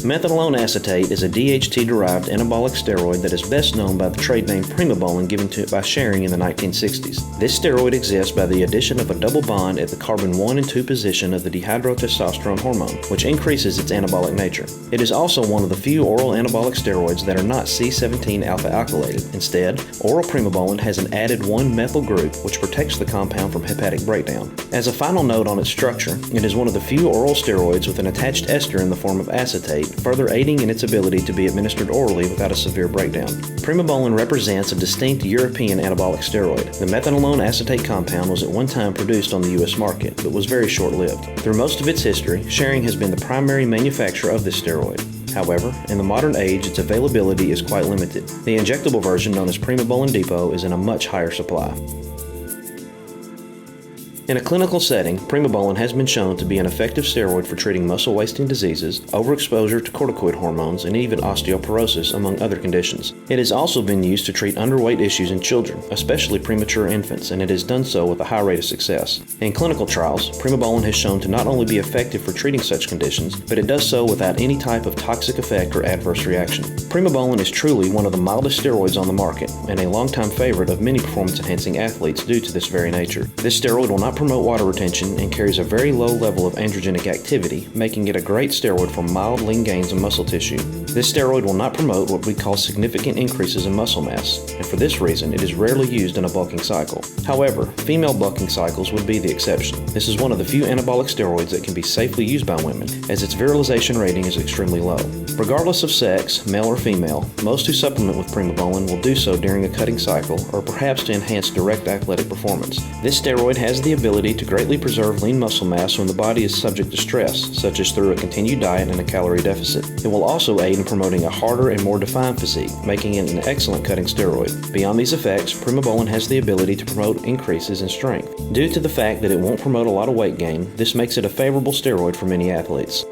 Methenolone acetate is a DHT-derived anabolic steroid that is best known by the trade name Primobolan given to it by Schering in the 1960s. This steroid exists by the addition of a double bond at the carbon 1 and 2 position of the dihydrotestosterone hormone, which increases its anabolic nature. It is also one of the few oral anabolic steroids that are not C17 alpha alkylated. Instead, oral Primobolan has an added 1-methyl group which protects the compound from hepatic breakdown. As a final note on its structure, it is one of the few oral steroids with an attached ester in the form of acetate, further aiding in its ability to be administered orally without a severe breakdown. Primobolan represents a distinct European anabolic steroid. The methenolone acetate compound was at one time produced on the U.S. market, but was very short-lived. Through most of its history, Schering has been the primary manufacturer of this steroid. However, in the modern age, its availability is quite limited. The injectable version, known as Primobolan Depot, is in a much higher supply. In a clinical setting, Primobolan has been shown to be an effective steroid for treating muscle wasting diseases, overexposure to corticoid hormones, and even osteoporosis, among other conditions. It has also been used to treat underweight issues in children, especially premature infants, and it has done so with a high rate of success. In clinical trials, Primobolan has shown to not only be effective for treating such conditions, but it does so without any type of toxic effect or adverse reaction. Primobolan is truly one of the mildest steroids on the market, and a longtime favorite of many performance-enhancing athletes due to this very nature. This steroid will not promote water retention and carries a very low level of androgenic activity, making it a great steroid for mild lean gains in muscle tissue. This steroid will not promote what we call significant increases in muscle mass, and for this reason it is rarely used in a bulking cycle. However, female bulking cycles would be the exception. This is one of the few anabolic steroids that can be safely used by women, as its virilization rating is extremely low. Regardless of sex, male or female, most who supplement with Primobolan will do so during a cutting cycle or perhaps to enhance direct athletic performance. This steroid has the ability to greatly preserve lean muscle mass when the body is subject to stress, such as through a continued diet and a calorie deficit. It will also aid in promoting a harder and more defined physique, making it an excellent cutting steroid. Beyond these effects, Primobolan has the ability to promote increases in strength. Due to the fact that it won't promote a lot of weight gain, this makes it a favorable steroid for many athletes.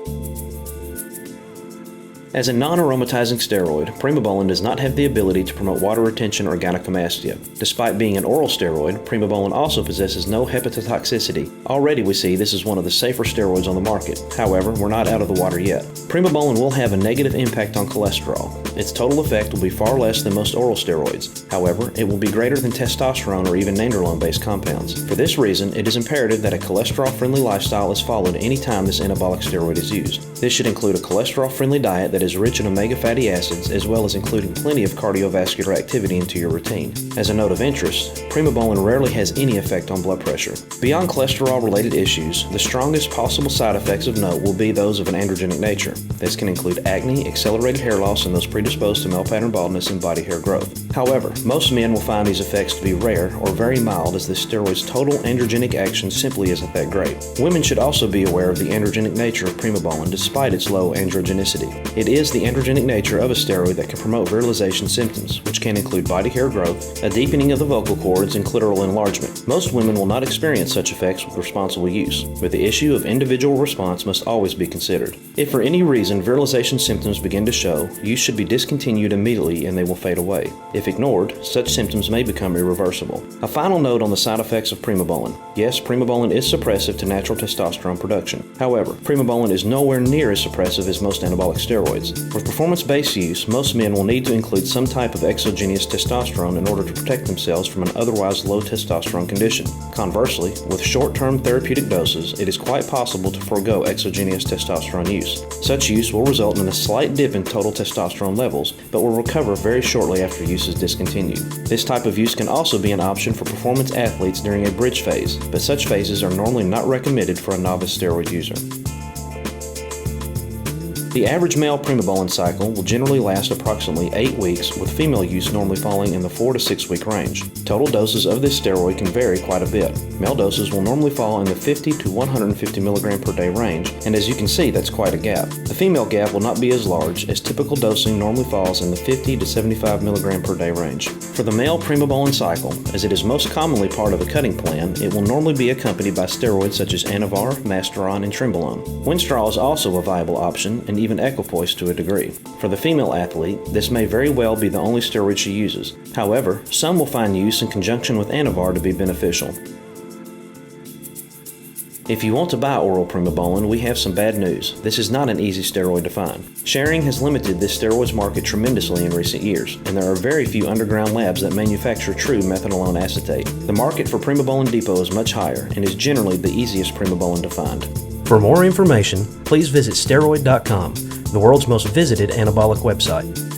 As a non-aromatizing steroid, Primobolan does not have the ability to promote water retention or gynecomastia. Despite being an oral steroid, Primobolan also possesses no hepatotoxicity. Already we see this is one of the safer steroids on the market. However, we're not out of the water yet. Primobolan will have a negative impact on cholesterol. Its total effect will be far less than most oral steroids. However, it will be greater than testosterone or even nandrolone-based compounds. For this reason, it is imperative that a cholesterol-friendly lifestyle is followed anytime this anabolic steroid is used. This should include a cholesterol-friendly diet that is rich in omega fatty acids, as well as including plenty of cardiovascular activity into your routine. As a note of interest, Primobolan rarely has any effect on blood pressure. Beyond cholesterol-related issues, the strongest possible side effects of note will be those of an androgenic nature. This can include acne, accelerated hair loss in those predisposed to male pattern baldness, and body hair growth. However, most men will find these effects to be rare or very mild, as this steroid's total androgenic action simply isn't that great. Women should also be aware of the androgenic nature of Primobolan despite its low androgenicity. It is the androgenic nature of a steroid that can promote virilization symptoms, which can include body hair growth, a deepening of the vocal cords, and clitoral enlargement. Most women will not experience such effects with responsible use, but the issue of individual response must always be considered. If for any reason virilization symptoms begin to show, use should be discontinued immediately and they will fade away. If ignored, such symptoms may become irreversible. A final note on the side effects of Primobolan. Yes, Primobolan is suppressive to natural testosterone production. However, Primobolan is nowhere near as suppressive as most anabolic steroids. With performance-based use, most men will need to include some type of exogenous testosterone in order to protect themselves from an otherwise low testosterone condition. Conversely, with short-term therapeutic doses, it is quite possible to forego exogenous testosterone use. Such use will result in a slight dip in total testosterone levels, but will recover very shortly after use is discontinued. This type of use can also be an option for performance athletes during a bridge phase, but such phases are normally not recommended for a novice steroid user. The average male Primobolan cycle will generally last approximately 8 weeks, with female use normally falling in the 4 to 6 week range. Total doses of this steroid can vary quite a bit. Male doses will normally fall in the 50 to 150 mg per day range, and as you can see, that's quite a gap. The female gap will not be as large, as typical dosing normally falls in the 50 to 75 mg per day range. For the male Primobolan cycle, as it is most commonly part of a cutting plan, it will normally be accompanied by steroids such as Anavar, Masteron, and Trenbolone. Winstrol is also a viable option, and even equipoise to a degree. For the female athlete, this may very well be the only steroid she uses. However, some will find use in conjunction with Anavar to be beneficial. If you want to buy oral Primobolan, we have some bad news. This is not an easy steroid to find. Sharing has limited this steroids market tremendously in recent years, and there are very few underground labs that manufacture true Methenolone acetate. The market for Primobolan Depot is much higher and is generally the easiest Primobolan to find. For more information, please visit steroid.com, the world's most visited anabolic website.